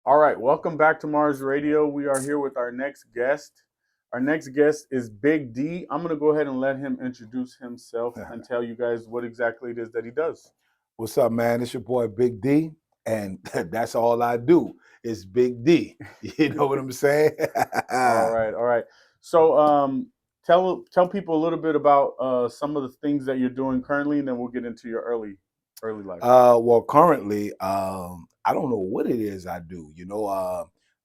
All right, welcome back to Mars Radio. We are here with our next guest. Our next guest is Big D. I'm going to go ahead and let him introduce himself and tell you guys what exactly it is that he does. What's up, man? It's your boy Big D, and that's all I do is Big D. You know what I'm saying? All right. So, tell people a little bit about some of the things that you're doing currently, and then we'll get into your early life. Well, currently, I don't know what it is I do.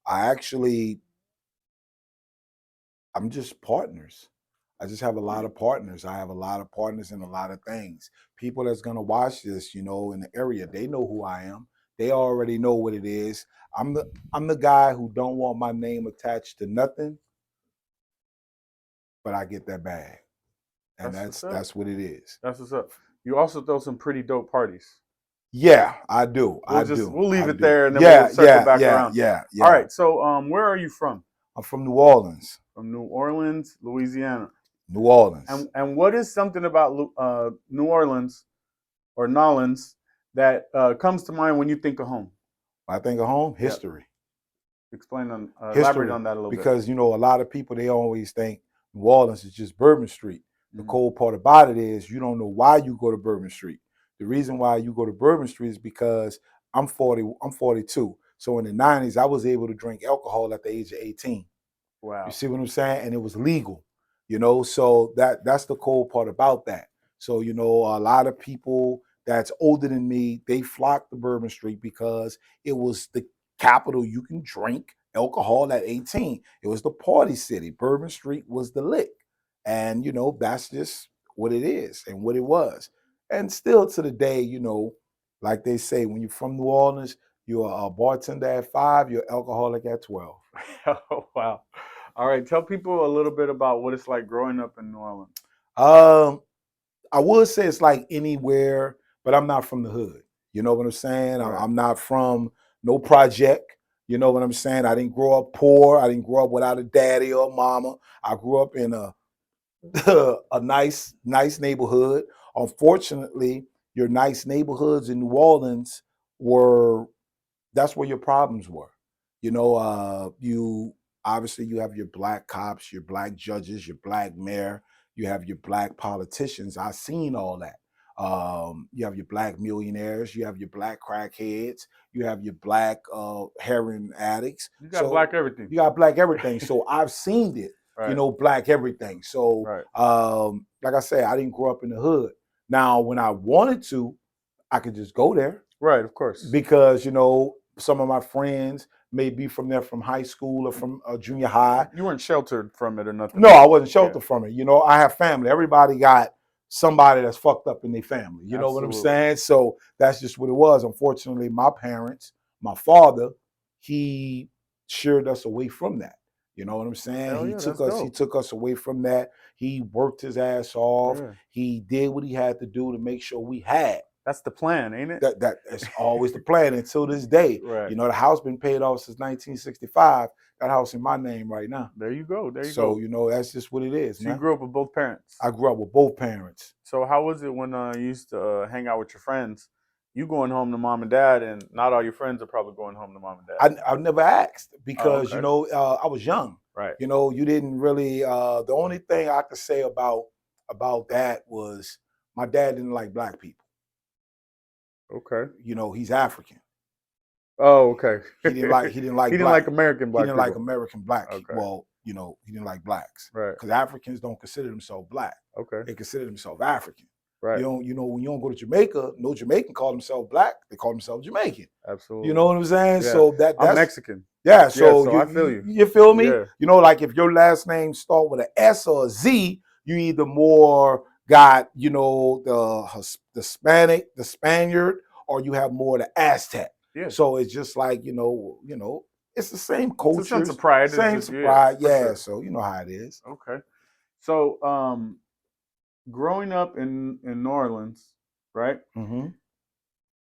I actually, I'm just partners. I just have a lot of partners. I have a lot of partners in a lot of things. People that's gonna watch this, in the area, they know who I am. They already know what it is. I'm the guy who don't want my name attached to nothing, but I get that bag. And That's that's what's up. that's what it is. That's what's up. You also throw some pretty dope parties. Yeah, I do. We'll leave I it do. there, and then we'll Yeah, circle yeah, back yeah, around. yeah, All yeah. right. So, where are you from? I'm from New Orleans. From New Orleans, Louisiana. New Orleans. And what is something about New Orleans or Nolans that comes to mind when you think of home? I think of home, Yeah. history. Elaborate History. on that a little bit. Because a lot of people they always think New Orleans is just Bourbon Street. The Mhm. cold part about it is you don't know why you go to Bourbon Street. The reason why you go to Bourbon Street is because I'm 40, I'm 42. So in the 90s, I was able to drink alcohol at the age of 18. You Wow. see what I'm saying? And it was legal, so that's the cool part about that. So, a lot of people that's older than me, they flock to Bourbon Street because it was the capital. You can drink alcohol at 18. It was the party city. Bourbon Street was the lick. And, that's just what it is and what it was. And still to the day, like they say, when you're from New Orleans, you're a bartender at 5, you're alcoholic at 12. Oh, wow. All right. Tell people a little bit about what it's like growing up in New Orleans. Um, I would say it's like anywhere, but I'm not from the hood. You know what I'm saying? Right. I'm not from no project. You know what I'm saying? I didn't grow up poor. I didn't grow up without a daddy or a mama. I grew up in a a nice neighborhood. Unfortunately, your nice neighborhoods in New Orleans were that's where your problems were. You obviously you have your black cops, your black judges, your black mayor, you have your black politicians. I've seen all that. You have your black millionaires, you have your black crackheads, you have your black heroin addicts. You got So black everything. you got black everything. So I've seen it, Right. black everything. So Right. like I say, I didn't grow up in the hood. Now, when I wanted to, I could just go there Right. Of course. because some of my friends may be from there from high school or from junior high. You weren't sheltered from it or nothing. No, I wasn't sheltered from it. I have family. Everybody got somebody that's fucked up in their family. You know what I'm saying? So that's just what it was. Unfortunately, my parents, my father, he sheared us away from that. You know what I'm saying? Hell He yeah, took that's us. He dope. took us away from that. He worked his ass off. Yeah. He did what he had to do to make sure we had. That's the plan, ain't it? That's always the plan until this day. Right. The house been paid off since 1965. That house in my name right now. There you go. So that's just what it is, So man. you grew up with both parents. I grew up with both parents. So how was it when you used to hang out with your friends? You going home to mom and dad, and not all your friends are probably going home to mom and dad. I never asked because okay. I was young. Right. You didn't really. The only thing I could say about that was my dad didn't like black people. Okay. He's African. Oh, okay. He didn't like he didn't like American black. He didn't people. like American black. Okay. Well, he didn't like blacks. Right. Because Africans don't consider themselves black. Okay. They consider themselves African. Right. When you don't go to Jamaica, no Jamaican call themselves black. They call themselves Jamaican. Absolutely. You know what I'm saying? Yeah. So that's I'm Mexican. Yeah. So, I feel you. You feel me? Yeah. Like if your last name start with an S or a Z, you either more got the Hispanic, the Spaniard, or you have more the Aztec. Yeah. So it's just like it's the same culture, it's a sense of pride. Same pride. Yeah. Sure. So you know how it is. Okay. So growing up in New Orleans, right? Mm-hmm.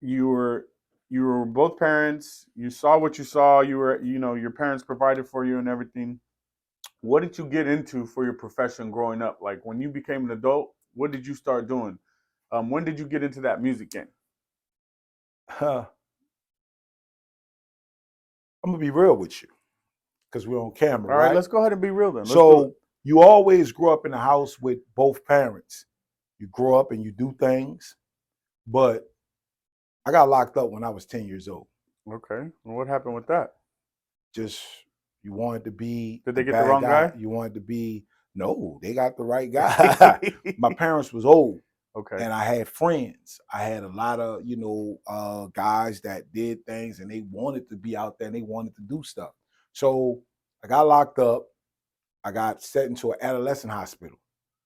You were both parents. You saw what you saw. You were your parents provided for you and everything. What did you get into for your profession growing up? Like when you became an adult, what did you start doing? When did you get into that music game? I'm gonna be real with you because we're on camera, All right, right? let's go ahead and be real then. Let's do it. So you always grow up in a house with both parents. You grow up and you do things, but I got locked up when I was 10 years old. Okay. Well, what happened with that? Just you wanted to be Did the they get the bad wrong guy? You wanted to be no, they got the right guy. My parents was old. Okay. And I had friends. I had a lot of, guys that did things and they wanted to be out there and they wanted to do stuff. So I got locked up. I got sent into an adolescent hospital,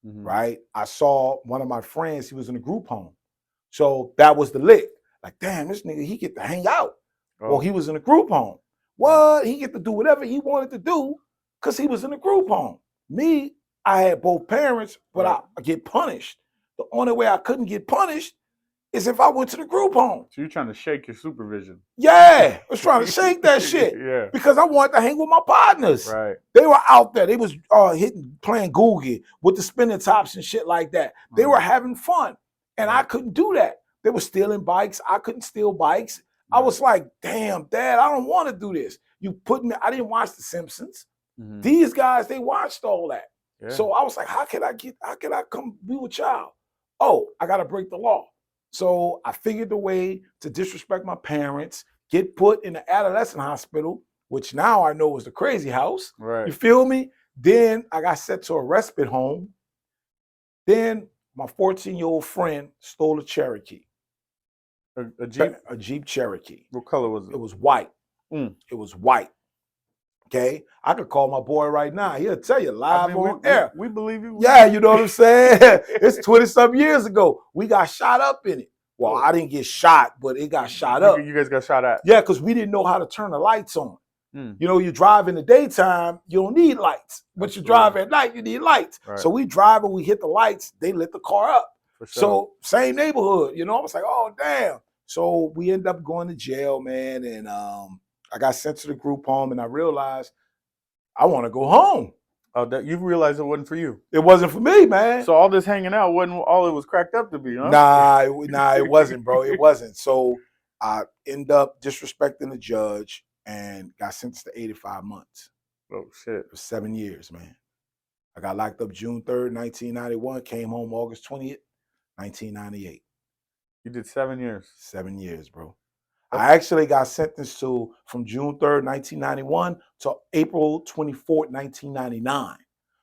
Mhm. right? I saw one of my friends, he was in a group home. So that was the lick. Like, damn, this nigga, he get to hang out. Well, Oh, he was in a group home. What? He get to do whatever he wanted to do because he was in a group home. Me, I had both parents, but right. I get punished. The only way I couldn't get punished is if I went to the group home. So you're trying to shake your supervision. Yeah, I was trying to shake that shit Yeah. because I wanted to hang with my partners. Right. They were out there. They was playing googie with the spinning tops and shit like that. They were having fun, and I Right. couldn't do that. They were stealing bikes. I couldn't steal bikes. I Right. was like, damn, Dad, I don't want to do this. You put me. I didn't watch The Simpsons. Mhm. These guys, they watched all that. Yeah. So I was like, how can I come be with y'all? Oh, I got to break the law. So I figured a way to disrespect my parents, get put in the adolescent hospital, which now I know is the crazy house. Right. You feel me? Then I got sent to a respite home. Then my 14-year-old friend stole a Cherokee. A Jeep? A Jeep Cherokee. What color was it? It was white. Mm. It was white. Okay, I could call my boy right now. He'll tell you live on air. We believe you. Yeah, you know what I'm saying? It's 20-some years ago. We got shot up in it. Well, I didn't get shot, but it got shot up. You guys got shot at? Yeah, because we didn't know how to turn the lights on. Mm. You know, you drive in the daytime, you don't need lights. But you drive at night, you need lights. Right. So we drive and we hit the lights, they lit the car up. For sure. So same neighborhood, you know, I was like, oh, damn. So we ended up going to jail, man. And I got sent to the group home and I realized I want to go home. Oh, that you realized it wasn't for you. It wasn't for me, man. So all this hanging out wasn't all it was cracked up to be, huh? Nah, it wasn't, bro. It wasn't. So I end up disrespecting the judge and got sentenced to 85 months. Oh shit. For 7 years, man. I got locked up June 3rd, 1991, came home August 20th, 1998. You did 7 years. 7 years, bro. I actually got sentenced to from June 3rd, 1991 to April 24th, 1999.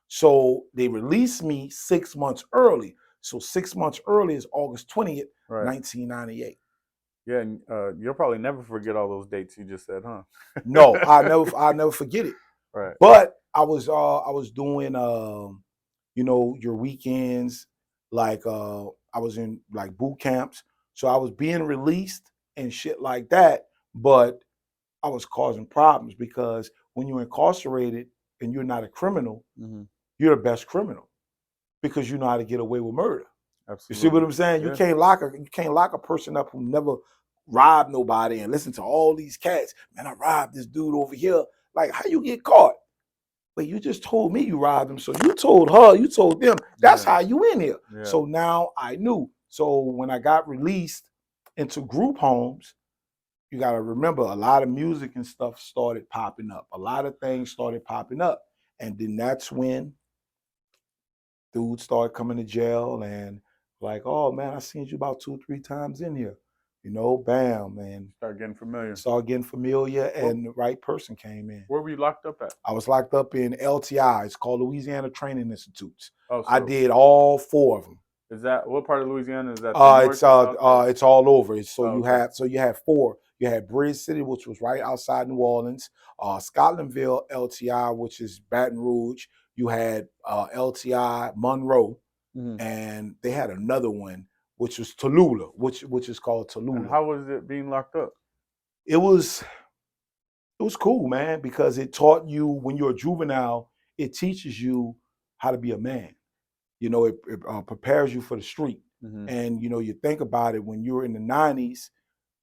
So they released me 6 months early. So 6 months early is August 20th, Right. 1998. Yeah, and you'll probably never forget all those dates you just said, huh? No, I'll never forget it. Right. But I was doing your weekends, like I was in like boot camps. So I was being released and shit like that, but I was causing problems because when you're incarcerated and you're not a criminal, you're the best criminal because you know how to get away with murder. Absolutely. You see what I'm saying? Yeah. You can't lock a person up who never robbed nobody and listen to all these cats. Man, I robbed this dude over here. Like, how you get caught? But you just told me you robbed him. So you told her, you told them. That's how you in here. Yeah. So now I knew. So when I got released into group homes, you got to remember a lot of music and stuff started popping up. A lot of things started popping up. And then that's when dudes started coming to jail and like, oh man, I seen you about 2-3 times in here. You know, bam, man. Start getting familiar. Started getting familiar and the right person came in. Where were you locked up at? I was locked up in LTI. It's called Louisiana Training Institutes. Oh, so I did all 4 of them. Is that what part of Louisiana is that? The It's all over. So Oh, you had 4. You had Bridge City, which was right outside New Orleans. Scotlandville LTI, which is Baton Rouge. You had LTI Monroe, and they had another one, which was Tallulah, which is called Tallulah. And how was it being locked up? It was cool, man, because it taught you when you're a juvenile, it teaches you how to be a man. You know, it prepares you for the street. And, you know, you think about it, when you were in the 90s,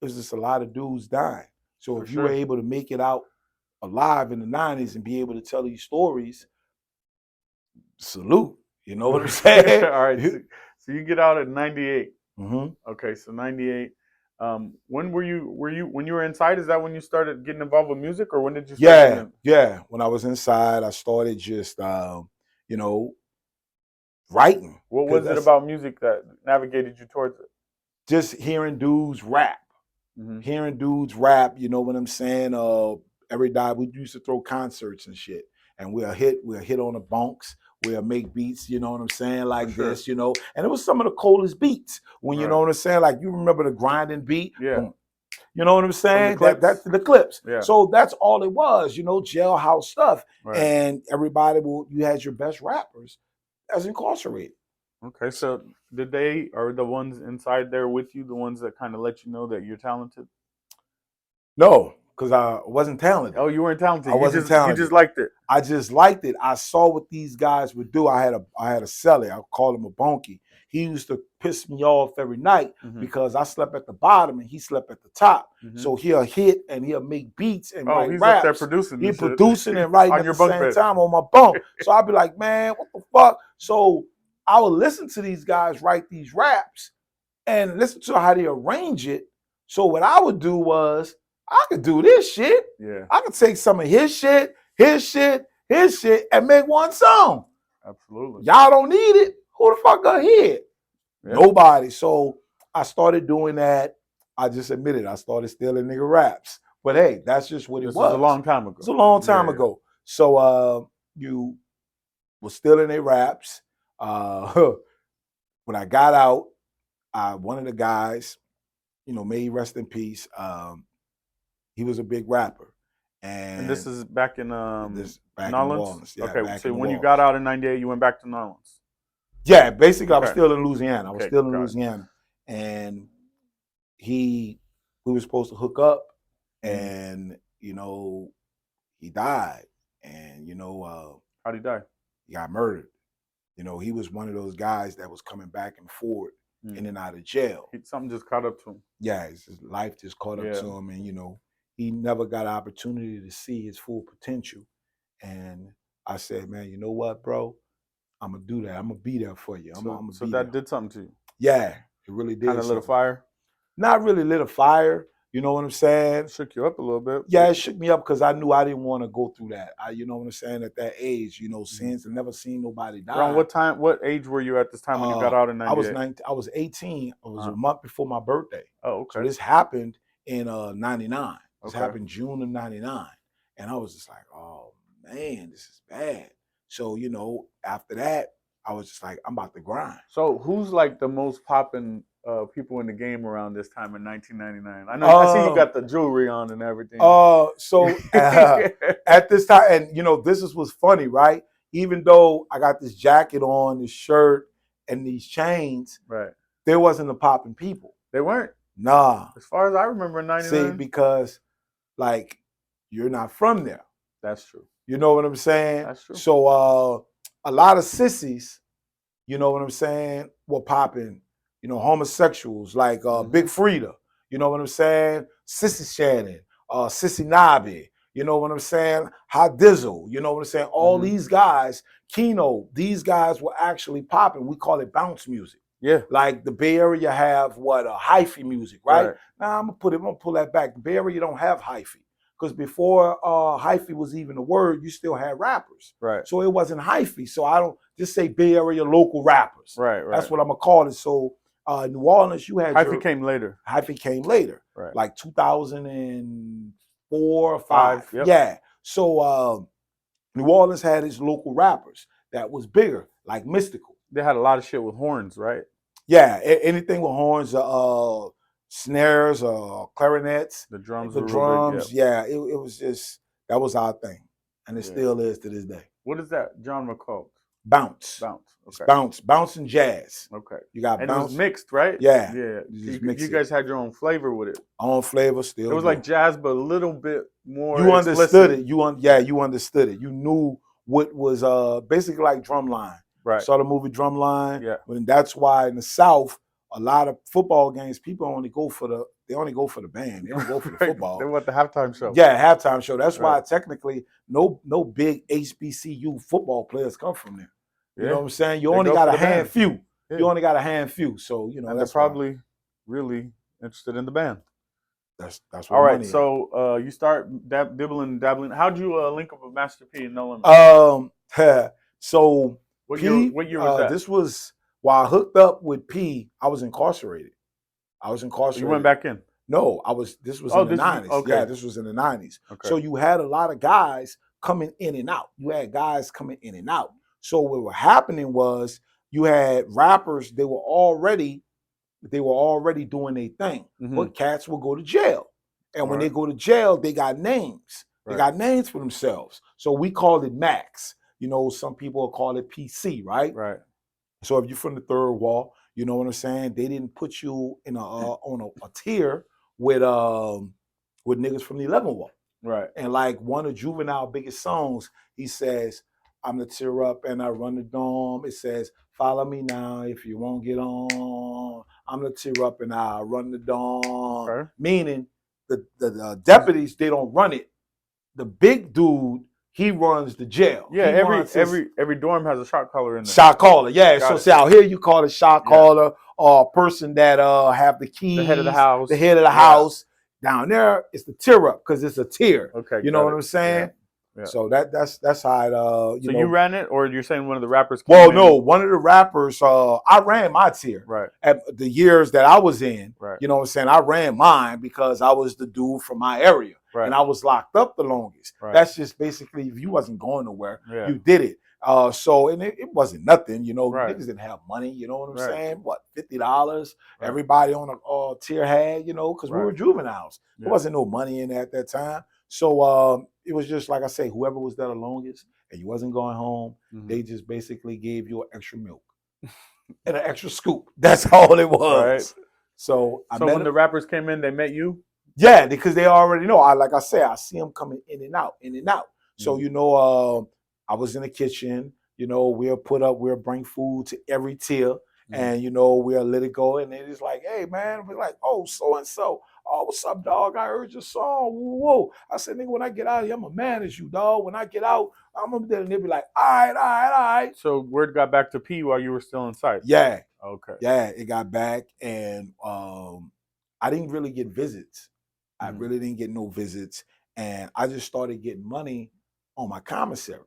there's just a lot of dudes dying. So if you were able to make it out alive in the 90s and be able to tell these stories, salute. You know what I'm saying? All right. So you get out at 98. Mm-hmm. Okay, so 98. When were you when you were inside? Is that when you started getting involved with music, or when did you start getting Yeah, in? yeah. When I was inside, I started just you know, writing What because was it that's about music that navigated you towards it? just hearing dudes rap. Hmm. Hearing dudes rap, you know what I'm saying? Every day we used to throw concerts and shit. And we'll hit on the bunks, we'll make beats, you know what I'm saying, For like sure. this, you know. And it was some of the coldest beats. When you Right. know what I'm saying, like you remember the grinding beat, Yeah. boom, you know what I'm From the saying? That's clips. the clips. Yeah. So that's all it was, you know, jailhouse stuff. Right. And you had your best rappers as incarcerated. Okay. So did they are the ones inside there with you the ones that kind of let you know that you're talented? No, because I wasn't talented. Oh, you weren't talented. I wasn't You talented. just liked it. I just liked it. I saw what these guys would do. I had a celly. I called him a bonky. He used to piss me off every night Hmm. because I slept at the bottom and he slept at the top. Hmm. So he'll hit and he'll make beats and Oh, write he's up there raps. producing He and shit producing and writing on at your the bunk same bed. time on my bunk. So I'd be like, man, what the fuck? So I would listen to these guys write these raps and listen to how they arrange it. So what I would do was I could do this shit. Yeah, I could take some of his shit, and make one song. absolutely. Y'all don't need it. Who the fuck got here? Yeah. Nobody. So I started doing that. I just admitted I started stealing nigga raps. But hey, that's just what it This was a was. long time It's ago. a long Yeah, time ago. So you was stealing their raps. Uh, when I got out, one of the guys, you know, may he rest in peace. He was a big rapper, and this and is back in this back in New Nolans. Orleans. Yeah, Okay, back in so New when you got Orleans. out in '98, you went back to Nolans. Yeah, basically, I was Okay, still in Louisiana. I was okay, still in got it. Louisiana, and he, we were supposed to hook up, Hmm. and you know, he died, and you know, How'd he die? he got murdered. You know, he was one of those guys that was coming back and forth, Hmm. in and out of jail. Something just caught up to him. Yeah, his life just caught up Yeah. to him, and you know, he never got an opportunity to see his full potential. And I said, man, you know what, bro? I'm gonna do that. I'm gonna be there for you. I'm So gonna so be that there. did something to you. Yeah, it really Kind did of lit a something. fire. Not really lit a fire. You know what I'm saying? Shook you up a little bit. Yeah, it shook me up because I knew I didn't want to go through that. You know what I'm saying? At that age, you know, Mhm. since I never seen nobody Around die. what time? What age were you at this time when you got out in I was '98? 19. I was 18. It was a Uh-huh. month before my birthday. Oh, So okay. this happened in '99. This Okay. happened June of '99, and I was just like, oh man, this is bad. So you know, after that, I was just like, I'm about to grind. So who's like the most popping people in the game around this time in 1999? I see you Um, got the jewelry on and everything. so at this time, and you know, this is what's funny, right? Even though I got this jacket on, this shirt, and these chains, Right. there wasn't a popping people. They weren't, Nah. as far as I remember, in See, '99. because like you're not from there. That's true. You know what I'm saying? That's true. So a lot of sissies, you know what I'm saying, were popping, you know, homosexuals like Hmm. Big Frida, you know what I'm saying? Sissy Shannon, Sissy Nobby, you know what I'm saying? Hot Dizzle, you know what I'm saying? All Hmm. these guys, Keno, these guys were actually popping. We call it bounce music. Yeah. Like the Bay Area have what hyphy music, right? Right. Now I'm gonna pull that back. The Bay Area don't have hyphy because before hyphy was even a word, you still had rappers. Right. So it wasn't hyphy. So I don't just say Bay Area local rappers. Right. That's Right. what I'm gonna call it. So New Orleans, you had Hyphy your came later. hyphy came later, Right. like 2004 or 5. Five. Yep. Yeah. So New Orleans had its local rappers that was bigger, like Mystical. They had a lot of shit with horns, right? Yeah, anything with horns, snares, clarinets, The drums the were real big. Yep. drums. Yeah, it was just that was our thing, and it Yeah. still is to this day. What is that genre called? Bounce, Bounce. it's Okay. bounce and jazz. Okay. You got And it was bounce, mixed, right? yeah. Yeah. You So just mix you it. guys had your own flavor with it. Own flavor, It still was do. like jazz, but a little bit more You understood explicit. it. You understood it. You knew what was basically like Drumline. Right. Saw the movie Drumline. Yeah. And that's why in the South, a lot of football games, people only go for the band. They don't go for the Right. football. They want the halftime show. Yeah, halftime show. That's why Right. technically no big HBCU football players come from there. You know Yeah. what I'm saying? You They only go got for a the band. few. Yeah. You only got a handful. So, you know, And they're that's why. probably really interested in the band. That's All where right, money at. so you start dabbling. How'd you link up with Master P and No Limit? So What year? P, What year was that? this was while I hooked up with P, I was incarcerated. You went back in. No, this was in the 90s. okay. Yeah, this was in the 90s. Okay. So you had a lot of guys coming in and out. You had guys coming in and out. So what was happening was you had rappers, they were already doing their thing. But cats will go to jail. And when they go to jail, they got names. They got names for themselves. So we called it Max. You know, some people call it PC, right? Right. So if you're from the third wall, you know what I'm saying? They didn't put you in on a tier with niggas from the 11th wall. Right. And like one of Juvenile biggest songs, he says, I'm the tear up and I run the dome. It says, follow me now if you won't get on. I'm the tear up and I run the dome. Okay. Meaning the deputies, they don't run it. The big dude, he runs the jail. Yeah, He every dorm has a shot caller in there. Shot caller, yeah. So see, out here you call it shot caller or a person that have the keys, the head of the house. The head of the house. Down there, it's the tier up because it's a tier. Okay, you know what I'm saying? Yeah. So that's how it. You ran it, or you're saying one of the rappers? No, one of the rappers. I ran my tier. Right. At the years that I was in. Right. You know what I'm saying? I ran mine because I was the dude from my area. Right. And I was locked up the longest. Right. That's just basically if you wasn't going nowhere, yeah. you did it. So and it wasn't nothing, you know. Right. Niggas didn't have money, you know what I'm right. saying? What, $50? Right. Everybody on a tier had, you know, because we were juveniles. Yeah. There wasn't no money in there at that time. So it was just like I say, whoever was there the longest and you wasn't going home, they just basically gave you an extra milk and an extra scoop. That's all it was. Right. So when the rappers came in, they met you? Yeah, because they already know. Like I say, I see them coming in and out, in and out. So, you know, I was in the kitchen, you know, we'll bring food to every tier and, you know, we'll let it go. And then it's like, hey, man, we're like, oh, so-and-so. Oh, what's up, dog? I heard your song. Whoa. I said, nigga, when I get out of here, I'm going to manage you, dog. When I get out, I'm going to be there. And they'll be like, all right. So word got back to P while you were still inside? Yeah. Okay. Yeah, it got back. And I didn't really get visits. I really didn't get no visits. And I just started getting money on my commissary.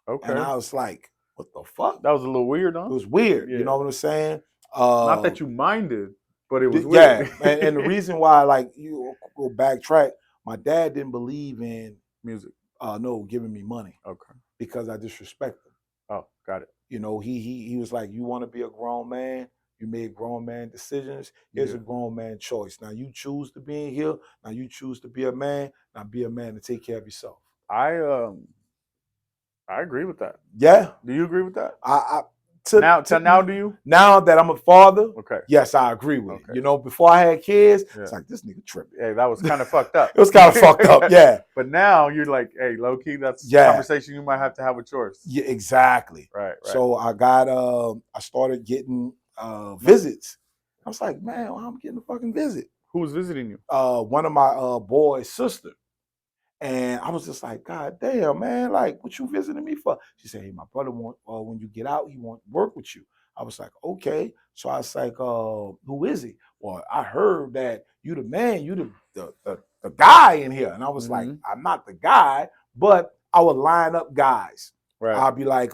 Okay. And I was like, what the fuck? That was a little weird, huh? It was weird. Yeah. You know what I'm saying? Not that you minded, but it was weird. Yeah. and the reason why, like, you go backtrack, my dad didn't believe in music. No, giving me money. Okay. Because I disrespect him. Oh, got it. You know, he was like, you want to be a grown man? You made grown man decisions. Here's a grown man choice. Now you choose to be in here. Now you choose to be a man. Now be a man and take care of yourself. I agree with that. Yeah. Do you agree with that? Now do you? Now that I'm a father, okay. Yes, I agree with it. You know, before I had kids, it's like, this nigga tripping. Hey, that was kind of fucked up. It was kind of fucked up, yeah. But now you're like, hey, low key, that's a conversation you might have to have with yours. Yeah, exactly. Right. So I got I started getting visits. I was like, man, I'm getting a fucking visit. Who was visiting you? One of my boy's sister. And I was just like, God damn, man, like, what you visiting me for? She said, hey, my brother want, when you get out, he want to work with you. I was like, okay. So I was like, who is he? Well, I heard that you the man, you the guy in here. And I was like, I'm not the guy, but I would line up guys. Right. I'll be like,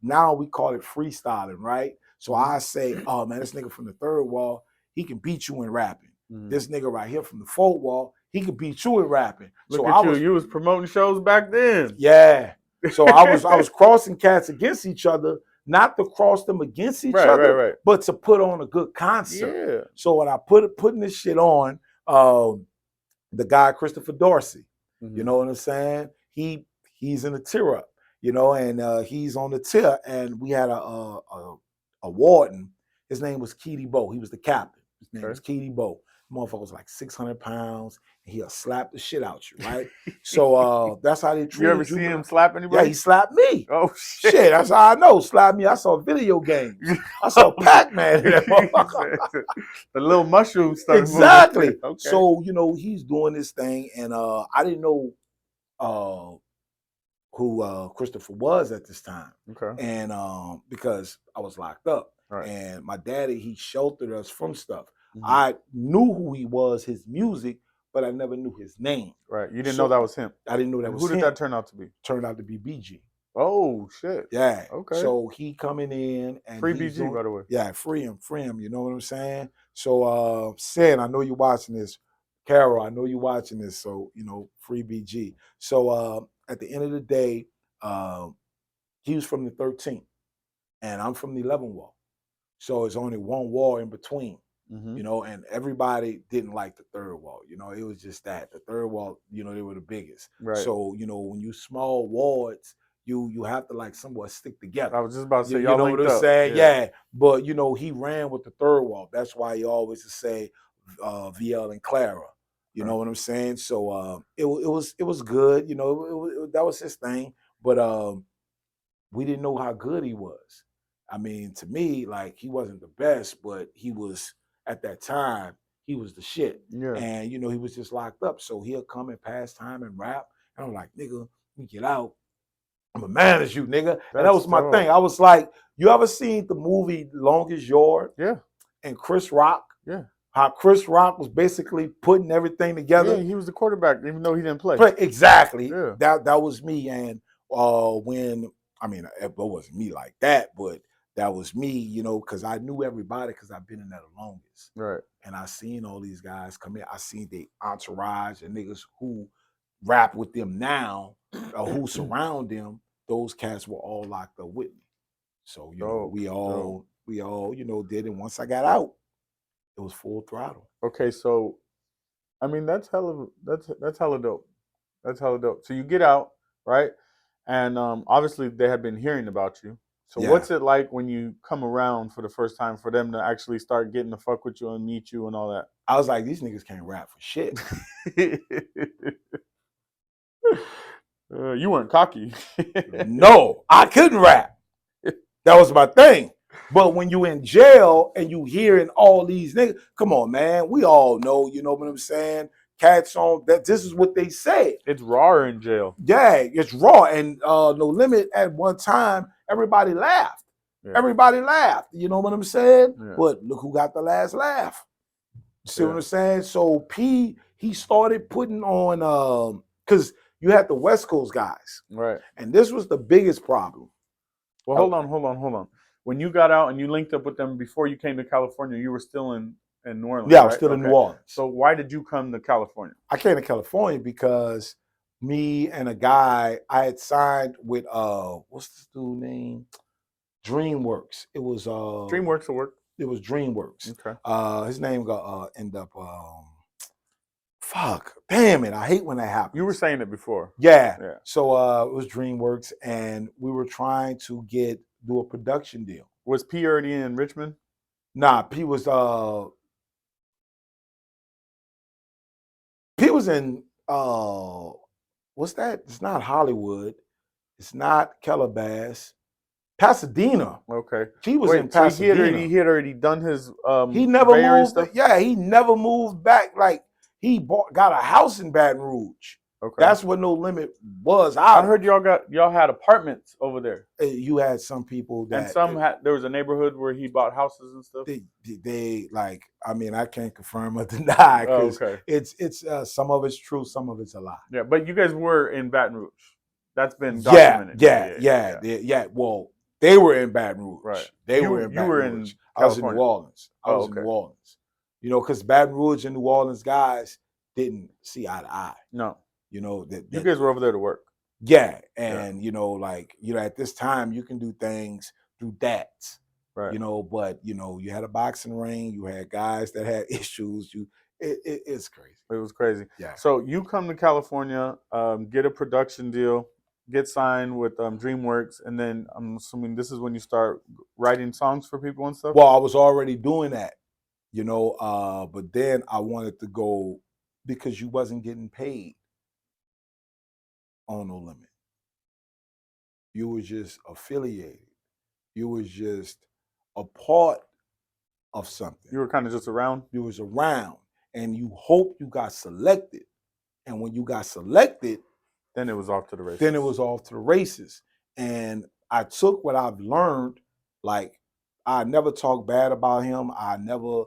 now we call it freestyling, right? So I say, oh man, this nigga from the third wall, he can beat you in rapping. This nigga right here from the fourth wall, he could beat you in rapping. Look at you was promoting shows back then. Yeah. So I was crossing cats against each other, not to cross them against each other, but to put on a good concert. Yeah. So when I putting this shit on, the guy Christopher Dorsey, you know what I'm saying? He's in the tier up, you know, and he's on the tier, and we had a warden. His name was Keedy Bo. He was the captain. His name was Keedy Bo. Motherfucker was like 600 pounds, and he'll slap the shit out you, right? So that's how they treat you. You ever see him slap anybody? Yeah, he slapped me. Oh, shit. That's how I know. Slap me. I saw video games. I saw Pac-Man in that motherfucker. The little mushroom stuff. Exactly. Okay. So, you know, he's doing this thing, and I didn't know who Christopher was at this time. Okay. And because I was locked up. Right. And my daddy, he sheltered us from stuff. Mhm. I knew who he was, his music, but I never knew his name. Right. You didn't So know that was him. I didn't know that And was who did him. that turn out to be? Turned out to be BG. Oh shit. Yeah. Okay. So he coming in and Free he's BG, doing, by the way. yeah, free him. You know what I'm saying? So Sin, I know you're watching this. Carol, I know you're watching this. So, free BG. So at the end of the day, he was from the 13th and I'm from the 11th wall. So it's only one wall in between. Mm-hmm. And everybody didn't like the third wall. It was just that the third wall, they were the biggest. Right. So, when you small wards, you have to like somewhat stick together. I was just about to say, You y'all know linked what I'm up. saying? Yeah. But he ran with the third wall. That's why he always would say VL and Clara. You know what I'm saying? So it was good. That was his thing. But we didn't know how good he was. I mean, to me, like he wasn't the best, but he was at that time, he was the shit. Yeah. And he was just locked up. So he'll come and pass time and rap. And I'm like, nigga, we get out. I'm a man as you, nigga. And that was my thing. I was like, you ever seen the movie Longest Yard? Yeah. And Chris Rock? Yeah. How Chris Rock was basically putting everything together. Yeah, he was the quarterback, even though he didn't play. Exactly. Yeah. That was me. And it wasn't me like that, but that was me, because I knew everybody because I've been in there the longest. Right. And I seen all these guys come in. I seen the entourage and niggas who rap with them now, or who surround them. Those cats were all locked up with me. So, we all, did it. Once I got out, it was full throttle. Okay, so I mean that's hella dope. That's hella dope. So you get out, right? And obviously they had been hearing about you. So what's it like when you come around for the first time for them to actually start getting to fuck with you and meet you and all that? I was like, these niggas can't rap for shit. You weren't cocky. No, I couldn't rap. That was my thing. But when you in jail and you hearing all these niggas, come on, man. We all know, you know what I'm saying? Cats on that. This is what they say. It's raw in jail. Yeah, it's raw. And No Limit at one time, everybody laughed. Yeah. Everybody laughed. You know what I'm saying? Yeah. But look who got the last laugh. See what I'm saying? So P, he started putting on because you had the West Coast guys. Right. And this was the biggest problem. Well, hold on. When you got out and you linked up with them before you came to California, you were still in New Orleans. Yeah, I was still in New Orleans. So why did you come to California? I came to California because me and a guy I had signed with what's this dude name? DreamWorks. It was DreamWorks will work. It was DreamWorks. Okay. His name got end up fuck. Damn it. I hate when that happens. You were saying it before. Yeah. So it was DreamWorks and we were trying to do a production deal. Was P already in Richmond? Nah, P was in what's that? It's not Hollywood. It's not Calabasas. Pasadena. Okay. He was in Pasadena. So he had already done his he never moved. Yeah, he never moved back. Like he got a house in Baton Rouge. Okay. That's what No Limit was. I heard y'all had apartments over there. You had some people that, and there was a neighborhood where he bought houses and stuff. They like, I mean, I can't confirm or deny because it's some of it's true, some of it's a lie. Yeah, but you guys were in Baton Rouge. That's been documented. Yeah. Well, they were in Baton Rouge. Right. You were in Baton Rouge. I was in New Orleans. I was in New Orleans. Because Baton Rouge and New Orleans guys didn't see eye to eye. No. That you guys were over there to work. Yeah. And at this time you can do things through dats. Right. But you had a boxing ring, you had guys that had issues. It's crazy. It was crazy. Yeah. So you come to California, get a production deal, get signed with DreamWorks, and then I'm assuming this is when you start writing songs for people and stuff? Well, I was already doing that, but then I wanted to go because you wasn't getting paid on No Limit. You was just affiliated. You was just a part of something. You were kind of just around? You was around, and you hope you got selected. And when you got selected, then it was off to the races. And I took what I've learned. Like, I never talk bad about him. I never,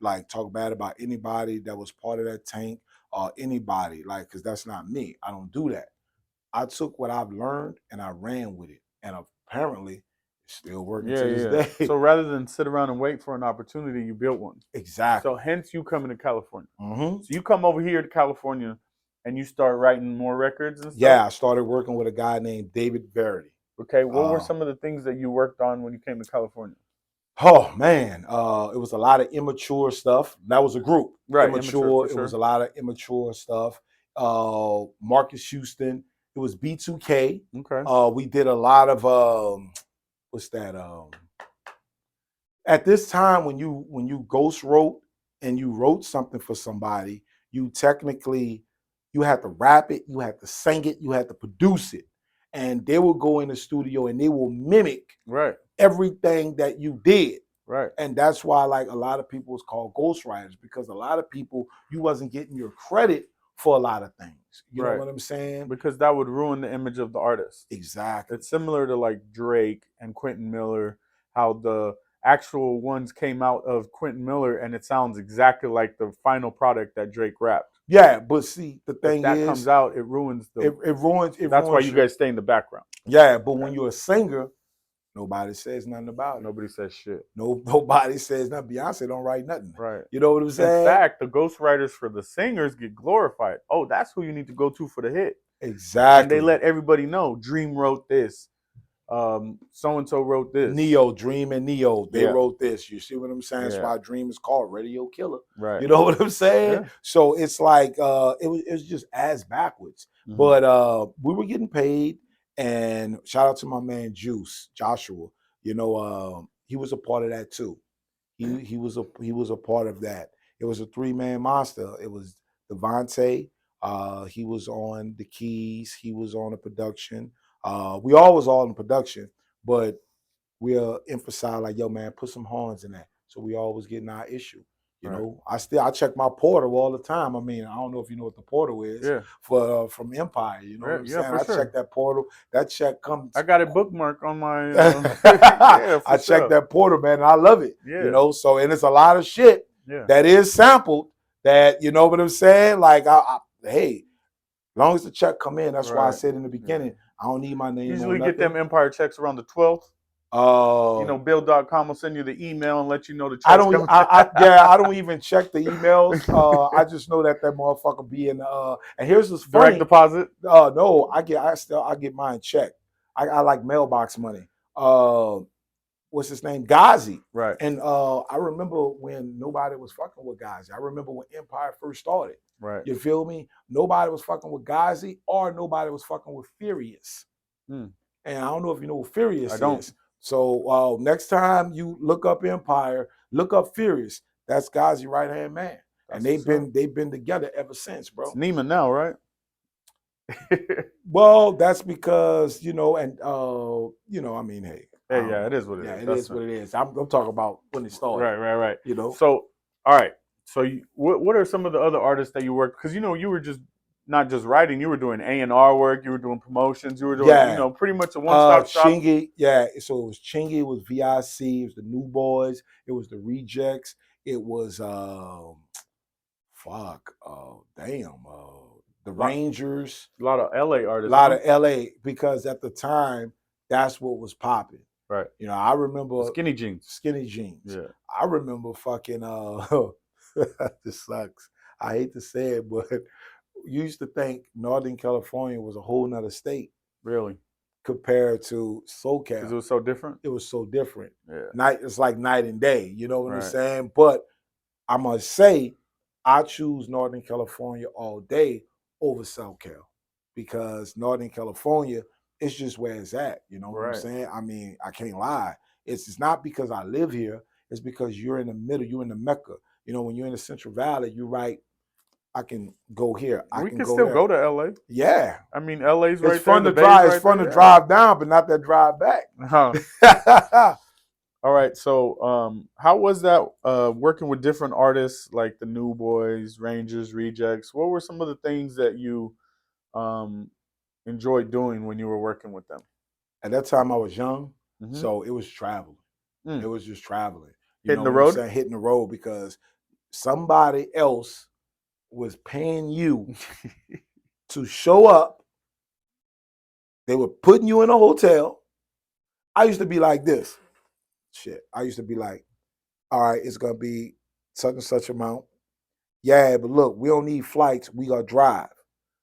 like talk bad about anybody that was part of that tank or anybody, like, because that's not me. I don't do that. I took what I've learned and I ran with it, and apparently, it's still working Yeah, to this yeah. day. So rather than sit around and wait for an opportunity, you built one. So Exactly. hence you coming to California. Hmm. So you come over here to California and you start writing more records and stuff. Yeah, I started working with a guy named David Verity. Okay, what were Uh, some of the things that you worked on when you came to California? oh man, it was a lot of immature stuff. That was a group. Right, immature for Immature. It was sure. a lot of immature stuff. Marcus Houston. It was B2K. Okay. We did a lot of what's that? At this time, when you ghost wrote and you wrote something for somebody, you technically you had to rap it, you had to sing it, you had to produce it, and they will go in the studio and they will mimic Right, everything that you did. right, And that's why, like, a lot of people is called ghostwriters, because a lot of people, you wasn't getting your credit for a lot of things. You know right. what I'm saying? Because that would ruin the image of the artist. Exactly. It's similar to like Drake and Quentin Miller, how the actual ones came out of Quentin Miller and it sounds exactly like the final product that Drake rapped. Yeah, but see, the If thing that comes is, out, it ruins the. it ruins That's why you your, guys stay in the background. yeah. But when Okay. you're a singer, nobody says nothing about it. Nobody says shit. Nobody says nothing. Beyonce don't write nothing. Right. You know what I'm In saying? fact, the ghostwriters for the singers get glorified. Oh, that's who you need to go to for the hit. And they Exactly. let everybody know Dream wrote this. So and so wrote this. Neo, Dream and Neo, they Yeah. wrote this. You see what I'm saying? That's Yeah. why Dream is called Radio Killer. Right. You know what I'm saying? Yeah. So it's like it was just ass backwards. Mhm. But we were getting paid, and shout out to my man Juice, Joshua. He was a part of that too. He was a part of that. It was a three-man monster. It was Devontae. He was on the keys. He was on the production. We all was all in production, but we'll emphasize like, yo, man, put some horns in that. So we always getting our issue. Right. I check my portal all the time. I mean, I don't know if you know what the portal is Yeah. for from Empire. You know what I'm Yeah, saying? for I sure. check that portal. That check comes. I got it bookmarked on my. Yeah, for I check sure. that portal, man, and I love it. Yeah. So and it's a lot of shit Yeah. that is sampled. That, you know what I'm saying? Like, hey, as long as the check come in, that's why I Right. said in the Yeah. beginning, I don't need my name Usually on get them nothing. Empire checks around the 12th. Uh, Bill.com will send you the email and let you know the I checks don't. coming. I don't even check the emails. I just know that motherfucker be in. And here's what's Direct funny. deposit. No, I get mine checked. I like mailbox money. What's his name? Ghazi. Right. And I remember when nobody was fucking with Ghazi. I remember when Empire first started. Right. You feel me? Nobody was fucking with Ghazi, or nobody was fucking with Furious. Hmm. And I don't know if you know what Furious I don't. is. So next time you look up Empire, look up Furious. That's Ghazi right hand man, and That's what's up. they've been together ever since, bro. It's Neiman now, right? Well, that's because I mean, hey, Hey, yeah, it is what it is. It That's is what it is. I'm talking about when it started. right. You know. So, all right. So, what are some of the other artists that you worked? Because you were just not just writing; you were doing A&R work. You were doing promotions. You were doing, pretty much a one-stop shop. Chingy, yeah. So it was Chingy. It was VIC. It was the New Boys. It was the Rejects. It was the Rangers. A lot of LA artists. A lot of LA, because at the time that's what was popping. Right. I remember Skinny jeans. Skinny jeans. Yeah. I remember fucking this sucks. I hate to say it, but you used to think Northern California was a whole nother state. Really? Compared to SoCal. Because it was so different? It was so different. Yeah. It's like night and day. You know what I'm saying? But I must say, I choose Northern California all day over SoCal, because Northern California is just where it's at. You know what I'm saying? I mean, I can't lie. It's not because I live here. It's because you're in the middle. You're in the Mecca. When you're in the Central Valley, you're right. I can go here. We can still go to LA. Yeah. I mean, LA's right there. It's fun to drive. It's fun to drive down, but not that drive back. All right. So, how was that working with different artists like the New Boys, Rangers, Rejects? What were some of the things that you enjoyed doing when you were working with them? At that time, I was young, so it was traveling. Mm. It was just traveling. You Hitting know the what I'm road. saying? Hitting the road because somebody else was paying you to show up. They were putting you in a hotel. I used to be like this. Shit. I used to be like, all right, it's gonna be such and such amount. Yeah, but look, we don't need flights. We gotta drive.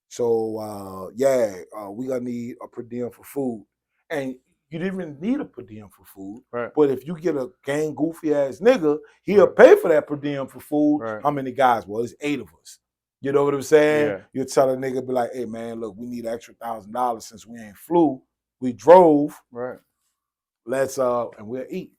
So we gonna need a per diem for food. And you didn't even need a per diem for food. Right. But if you get a gang goofy ass nigga, he'll Right. pay for that per diem for food. Right. How many guys? Well, it's 8 of us. You know what I'm saying? Yeah. You tell a nigga, be like, hey man, look, we need an extra $1,000 since we ain't flew. We drove. Right. Let's and we'll eat.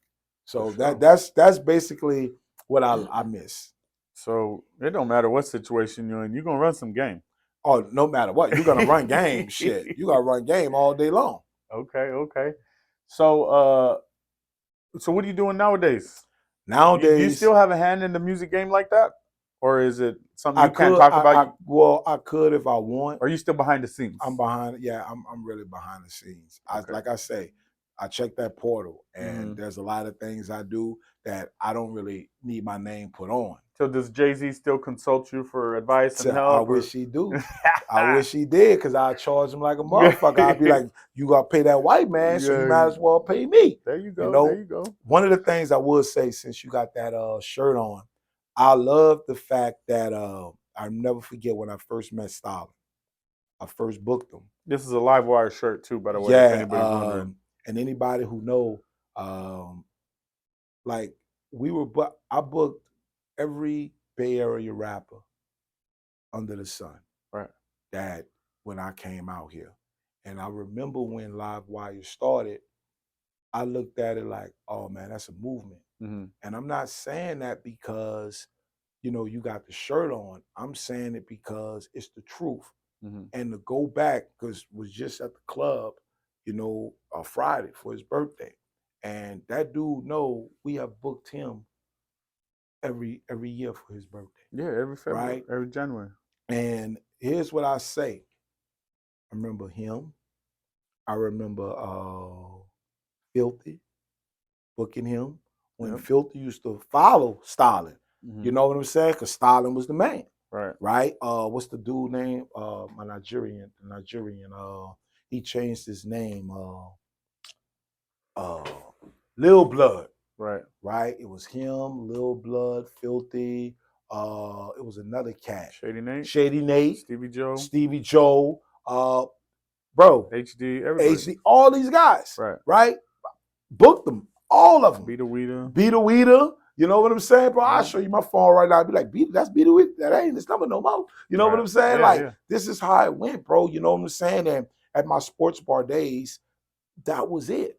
So For sure. that's basically what I miss. So it don't matter what situation you're in, you're gonna run some game. Oh, no matter what, you're gonna run game. Shit, you gotta run game all day long. Okay. So so what are you doing nowadays? Do you Nowadays, still have a hand in the music game like that, or is it something I you can't could, talk about? I could if I want. Or are you still behind the scenes? I'm behind. Yeah, I'm really behind the scenes. Okay. Like I say, I check that portal, and Mhm. there's a lot of things I do that I don't really need my name put on. So does Jay-Z still consult you for advice and So I help? wish he do. I wish he did, because I charge him like a motherfucker. I'd be like, you gotta pay that white man, so you might as well pay me. There you go. You know, There you go. one of the things I would say, since you got that shirt on, I love the fact that I never forget when I first met Stalin. I first booked him. This is a live wire shirt too, by the way, if Yeah, anybody's wondering. and anybody who know, like I booked every Bay Area rapper under the sun. Right. That when I came out here, and I remember when Live Wire started, I looked at it like, oh man, that's a movement. Mm-hmm. And I'm not saying that because you got the shirt on. I'm saying it because it's the truth. Mm-hmm. And to go back, because was just at the club, Friday for his birthday. And that dude we have booked him every year for his birthday. Yeah, every February, right? every January. And here's what I say. I remember him. I remember Filthy booking him when Filthy used to follow Stalin. Mm-hmm. You know what I'm saying? Because Stalin was the man. Right. Right? What's the dude name? My Nigerian. He changed his name. Lil Blood. Right. Right? It was him, Lil Blood, Filthy. It was another cat. Shady Nate. Stevie Joe. Bro. HD. Everybody. HD. All these guys. Right. Right? Booked them. All of them. Beat a Weeder. You know what I'm saying, bro? I'll show you my phone right now. I'll be like, that's Beat Weeder. That ain't this number no more. You know what I'm saying? This is how it went, bro. You know what I'm saying? And at my sports bar days, that was it.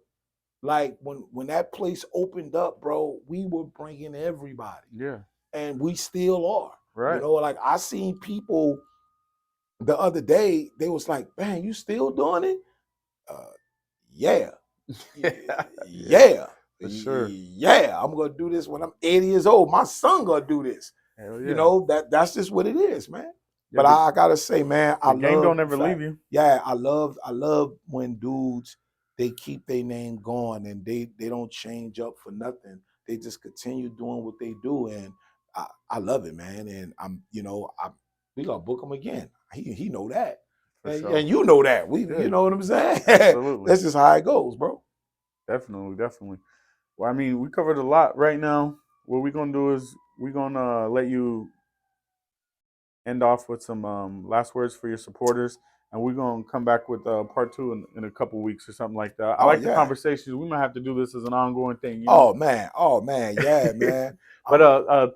Like when that place opened up, bro, we were bringing everybody. Yeah. And we still are. Right. Like I seen people the other day, they was like, man, you still doing it? Yeah. Yeah. For sure. Yeah, I'm gonna do this when I'm 80 years old. My son gonna do this. Hell yeah. That's just what it is, man. Yeah, but I gotta say, man, the game don't ever leave you. Yeah, I love when dudes, they keep their name going and they don't change up for nothing. They just continue doing what they do, and I love it, man. And we gonna book him again. He know that, and you know that. You know what I'm saying? Absolutely. That's just how it goes, bro. Definitely. Well, I mean, we covered a lot right now. What we're gonna do is we're gonna let you end off with some last words for your supporters, and we're gonna come back with part 2 in a couple weeks or something like that. I like the conversations. We might have to do this as an ongoing thing. Oh man, yeah, man. But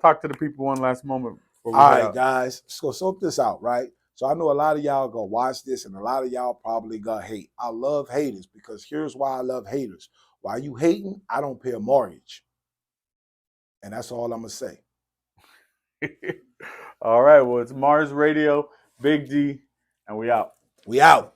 talk to the people one last moment. All right, guys. So sort this out, right? So I know a lot of y'all gonna watch this, and a lot of y'all probably gonna hate. I love haters because here's why I love haters. While you hating, I don't pay a mortgage. And that's all I'm gonna say. All right, well, it's Mars Radio, Big D, and we out. We out.